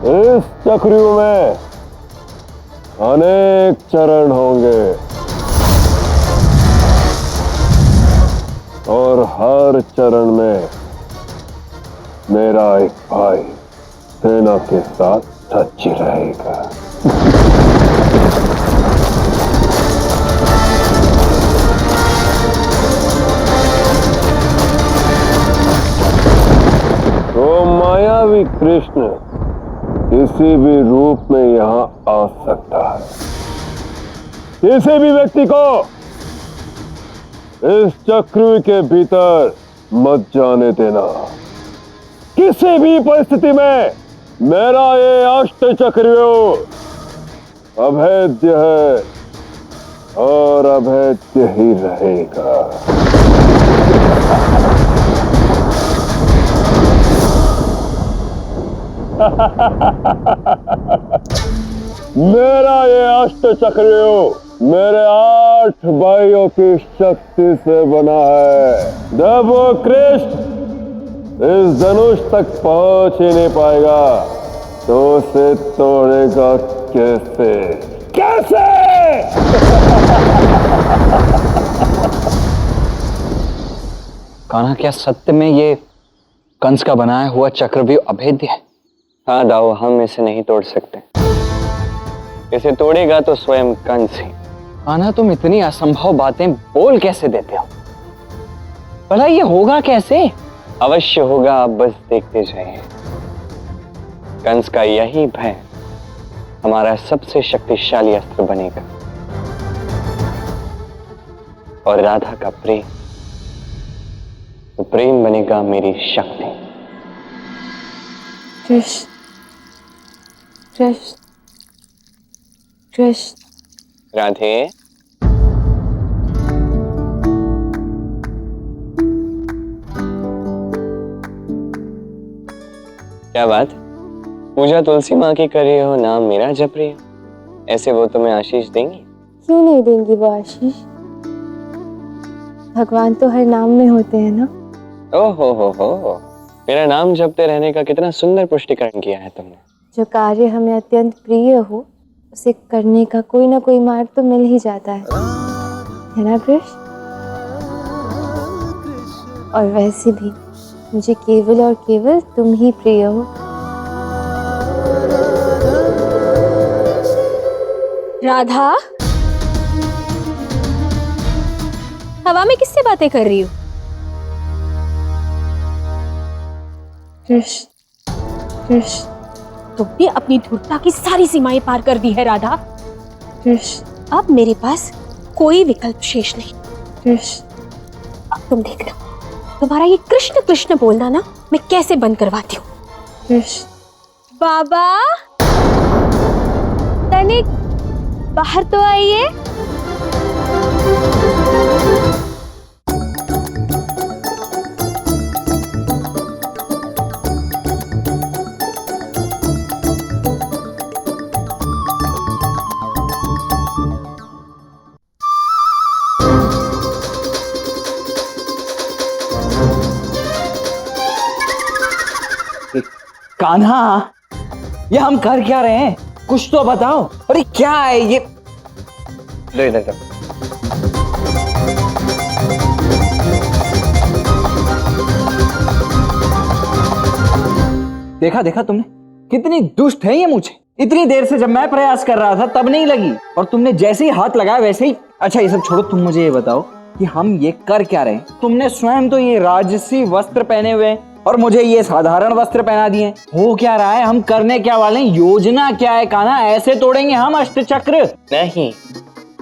इस चक्रव्यूह में अनेक चरण होंगे और हर चरण में मेरा एक भाई सेना के साथ सच्ची रहेगा। तो मायावी कृष्ण किसी भी रूप में यहां आ सकता है। किसी भी व्यक्ति को इस चक्रव्यूह के भीतर मत जाने देना। किसी भी परिस्थिति में मेरा ये अष्ट चक्रव्यूह अभेद्य है और अभेद्य ही रहेगा। मेरा ये अष्ट चक्रव्यूह मेरे 8 भाइयों की शक्ति से बना है। जब वो कृष्ण इस धनुष तक पहुंच ही नहीं पाएगा तो उसे तोड़ेगा कैसे? कैसे? कान्हा, क्या सत्य में ये कंस का बनाया हुआ चक्रव्यूह अभेद्य है? हाँ दाऊ, हम इसे नहीं तोड़ सकते। इसे तोड़ेगा तो स्वयं कंस ही। कान्हा, तुम इतनी असंभव बातें बोल कैसे देते हो? भला ये होगा कैसे? अवश्य होगा, आप बस देखते जाइए। कंस का यही भय हमारा सबसे शक्तिशाली अस्त्र बनेगा और राधा का प्रेम, तो प्रेम बनेगा मेरी शक्ति। कृष्ण कृष्ण कृष्ण। राधे, क्या बात? पूजा तुलसी माँ की कर रही हो, नाम मेरा जप रही हो। ऐसे वो तुम्हें आशीष देंगी? क्यों नहीं देंगी वो आशीष? भगवान तो हर नाम में होते हैं ना। हो, मेरा नाम जपते रहने का कितना सुंदर पुष्टिकरण किया है तुमने। जो कार्य हमें अत्यंत प्रिय हो उसे करने का कोई ना कोई मार्ग तो मिल ही जाता है ना कृष्ण? और वैसे भी मुझे केवल और केवल तुम ही प्रिय हो। राधा, हवा में किससे बातें कर रही हो? कृष्ण कृष्ण। तुमने अपनी धूर्तता की सारी सीमाएं पार कर दी है राधा। कृष्ण, अब मेरे पास कोई विकल्प शेष नहीं। कृष्ण, अब तुम देखना, तुम्हारा ये कृष्ण कृष्ण बोलना ना मैं कैसे बंद करवाती हूँ। कृष्ण। बाबा, तनिक बाहर तो आइए। कान्हा, ये हम कर क्या रहे हैं? कुछ तो बताओ। अरे क्या है ये? ले। देखा तुमने कितनी दुष्ट है ये मुझे। इतनी देर से जब मैं प्रयास कर रहा था तब नहीं लगी, और तुमने जैसे ही हाथ लगाया वैसे ही। अच्छा, ये सब छोड़ो, तुम मुझे ये बताओ कि हम ये कर क्या रहे हैं? तुमने स्वयं तो ये राजसी वस्त्र पहने हुए और मुझे ये साधारण वस्त्र पहना दिए। हो क्या रहा है? हम करने क्या वाले हैं? योजना क्या है कान्हा? ऐसे तोड़ेंगे हम अष्टचक्र? नहीं,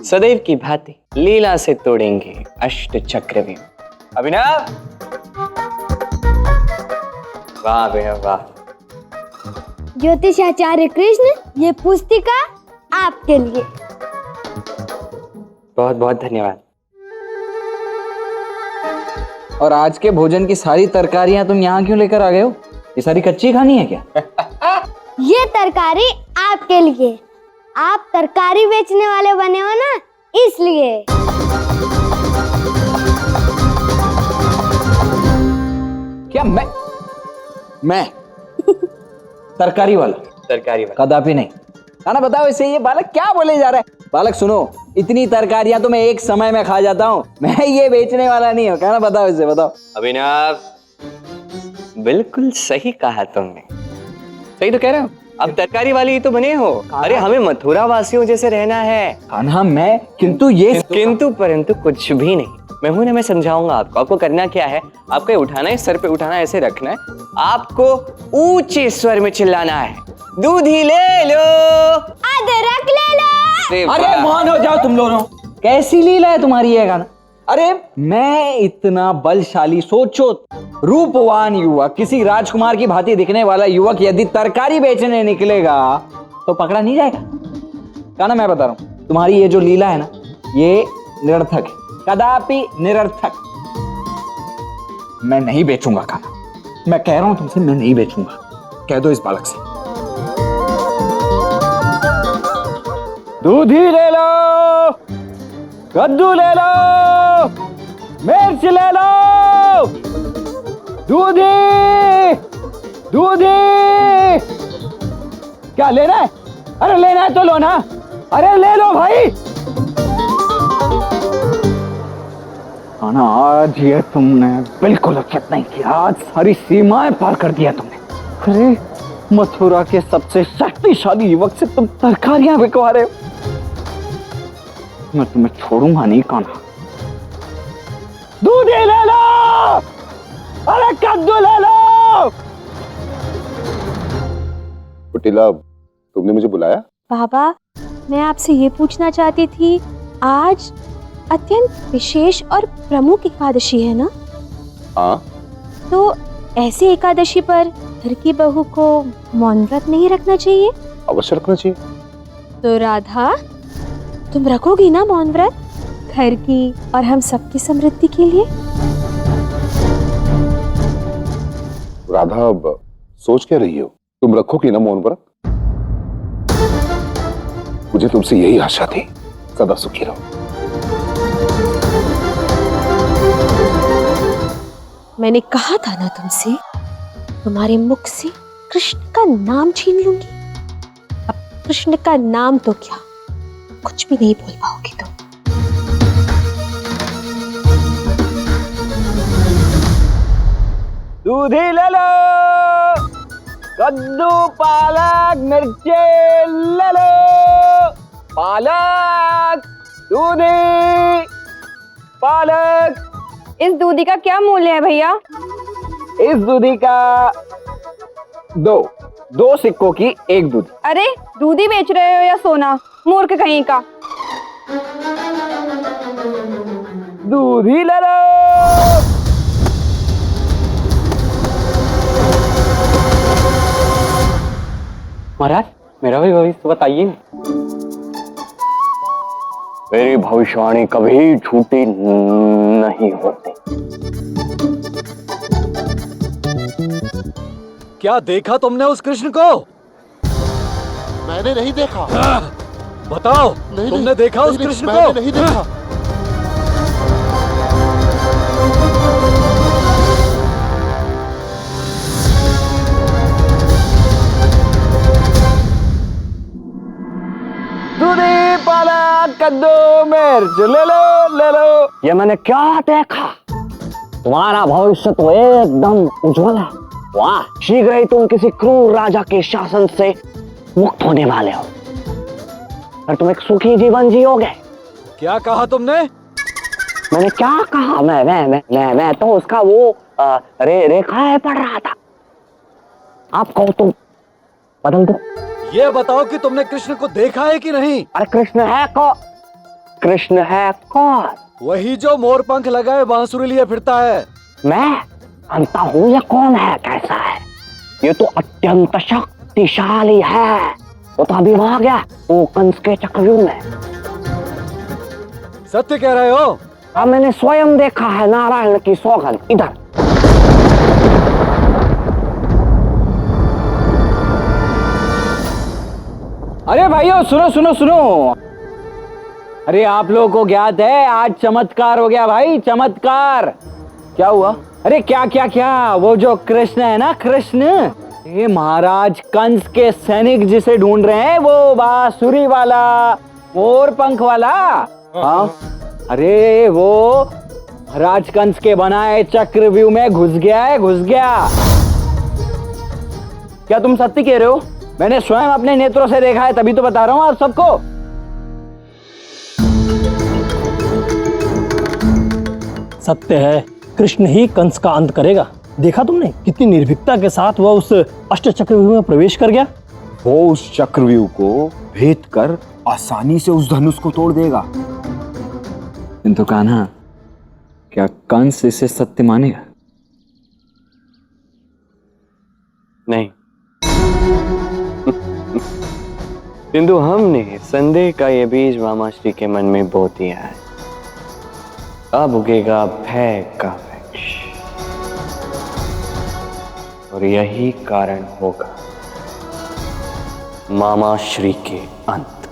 सदैव की भांति लीला से तोड़ेंगे अष्ट चक्रव्यूह। अभिनव, वाह भैया वाह। ज्योतिषाचार्य कृष्ण, ये पुस्तिका आपके लिए। बहुत बहुत धन्यवाद। और आज के भोजन की सारी तरकारियां तुम यहाँ क्यों लेकर आ गए हो? ये सारी कच्ची खानी है क्या? ये तरकारी आपके लिए। आप तरकारी बेचने वाले बने हो ना, इसलिए। क्या मैं तरकारी वाला? तरकारी वाला। कदापि नहीं। खाना बताओ इसे, ये बालक क्या बोले जा रहा है। बालक सुनो, इतनी तरकारियां तो मैं एक समय में खा जाता हूँ, मैं ये बेचने वाला नहीं हूँ। खाना बताओ इसे, बताओ। अभिनव, बिल्कुल सही कहा तुमने। सही तो कह रहे हो, अब तरकारी वाली ही तो बने हो। अरे हमें मथुरा वासियों जैसे रहना है। खाना मैं, किंतु ये किंतु परंतु कुछ भी नहीं। मैं हूं ना, मैं समझाऊंगा आपको। आपको करना क्या है, आपको ये उठाना है, सर पे उठाना है, ऐसे रखना है। आपको ऊंचे स्वर में चिल्लाना है, दूध ही ले लो, अदरक ले लो। अरे मौन हो जाओ तुम दोनों। कैसी लीला है तुम्हारी ये गाना। अरे मैं इतना बलशाली, सोचो रूपवान युवक, किसी राजकुमार की भांति दिखने वाला युवक यदि तरकारी बेचने निकलेगा तो पकड़ा नहीं जाएगा। गाना मैं बता रहा हूं, तुम्हारी ये जो लीला है ना, ये निरर्थक है, कदापि निरर्थक। मैं नहीं बेचूंगा खाना, मैं कह रहा हूं तुमसे, मैं नहीं बेचूंगा। कह दो इस बालक से। दूध ही ले लो, कद्दू ले लो, मिर्च ले लो, दूधी, दूधी। क्या लेना है? अरे लेना है तो लो ना, अरे ले लो भाई। खाना आज ये तुमने बिल्कुल उचित नहीं किया, आज सारी सीमाएं पार कर दिया तुमने। अरे मथुरा के सबसे शक्तिशाली युवक से तुम तरकारियां बिकवा रहे हो। मैं तुम्हें छोड़ूंगा नहीं कान्हा। दूध ही ले लो, अरे कद्दू ले लो। कुटिला, तुमने मुझे बुलाया? बाबा, मैं आपसे ये पूछना चाहती थी, आज अत्यंत विशेष और प्रमुख एकादशी है ना? हाँ। तो ऐसी एकादशी पर घर की बहू को मौन व्रत नहीं रखना चाहिए? अवश्य रखना चाहिए। तो राधा, तुम रखोगी ना मौन व्रत, घर की और हम सबकी समृद्धि के लिए? राधा, अब सोच क्या रही हो? तुम रखोगी ना मौन व्रत? मुझे तुमसे यही आशा थी। सदा सुखी रहो। मैंने कहा था ना तुमसे, तुम्हारे मुख से कृष्ण का नाम छीन लूंगी। अब कृष्ण का नाम तो क्या, कुछ भी नहीं बोल पाओगी तुम। दूधी ले लो, कद्दू, पालक, मिर्चे ले लो, पालक, दूधी, पालक। इस दूधी का क्या मूल्य है भैया? इस दूधी का दो सिक्कों की एक दूधी। अरे दूधी बेच रहे हो या सोना, मूर्ख कहीं का। दूधी ले लो। महाराज, मेरा भी भविष्य बताइए। मेरी भविष्यवाणी कभी झूठी नहीं होती। क्या देखा तुमने उस कृष्ण को? मैंने नहीं देखा। बताओ, नहीं, तुमने नहीं, देखा उस नहीं, कृष्ण मैंने को? नहीं देखा। दूधी, पालक, कद्दू, मिर्च ले लो। ये मैंने क्या देखा? तुम्हारा भविष्य तो एकदम उज्जवल है। वाह, शीघ्र ही तुम किसी क्रूर राजा के शासन से मुक्त होने वाले हो और तुम एक सुखी जीवन जियोगे। क्या कहा तुमने? मैंने क्या कहा? मैं तो उसका वो रेखाएं पढ़ रहा था। आप कहो तो बदल दो। ये बताओ कि तुमने कृष्ण को देखा है कि नहीं? अरे कृष्ण है कौन? कृष्ण है कौन? वही जो मोर पंख लगाए बांसुरी लिए फिरता है। मैं जानता हूँ ये कौन है, कैसा है। ये तो अत्यंत शक्तिशाली है। वो तो अभी वहां गया, वो कंस के चक्रव्यूह में। सत्य कह रहे हो? हाँ, मैंने स्वयं देखा है, नारायण की सौगंध। इधर अरे भाइयों, सुनो। अरे आप लोगों को ज्ञात है, आज चमत्कार हो गया भाई, चमत्कार। क्या हुआ? अरे क्या, वो जो कृष्ण है ना, कृष्ण, ये महाराज कंस के सैनिक जिसे ढूंढ रहे हैं, वो बांसुरी वाला, मोर पंख वाला। हाँ, अरे वो महाराज कंस के बनाए चक्रव्यूह में घुस गया है, घुस गया। क्या तुम सत्य कह रहे हो? मैंने स्वयं अपने नेत्रों से देखा है, तभी तो बता रहा हूं आप सबको। सत्य है, कृष्ण ही कंस का अंत करेगा। देखा तुमने कितनी निर्भीकता के साथ वह उस अष्ट चक्रव्यूह में प्रवेश कर गया। वो उस चक्रव्यूह को भेद कर आसानी से उस धनुष को तोड़ देगा। किंतु कान्हा, क्या कंस इसे सत्य मानेगा? नहीं। किंतु हमने संदेह का ये बीज मामाश्री के मन में बो दिया है। अब उगेगा भय का वृक्ष, और यही कारण होगा मामाश्री के अंत।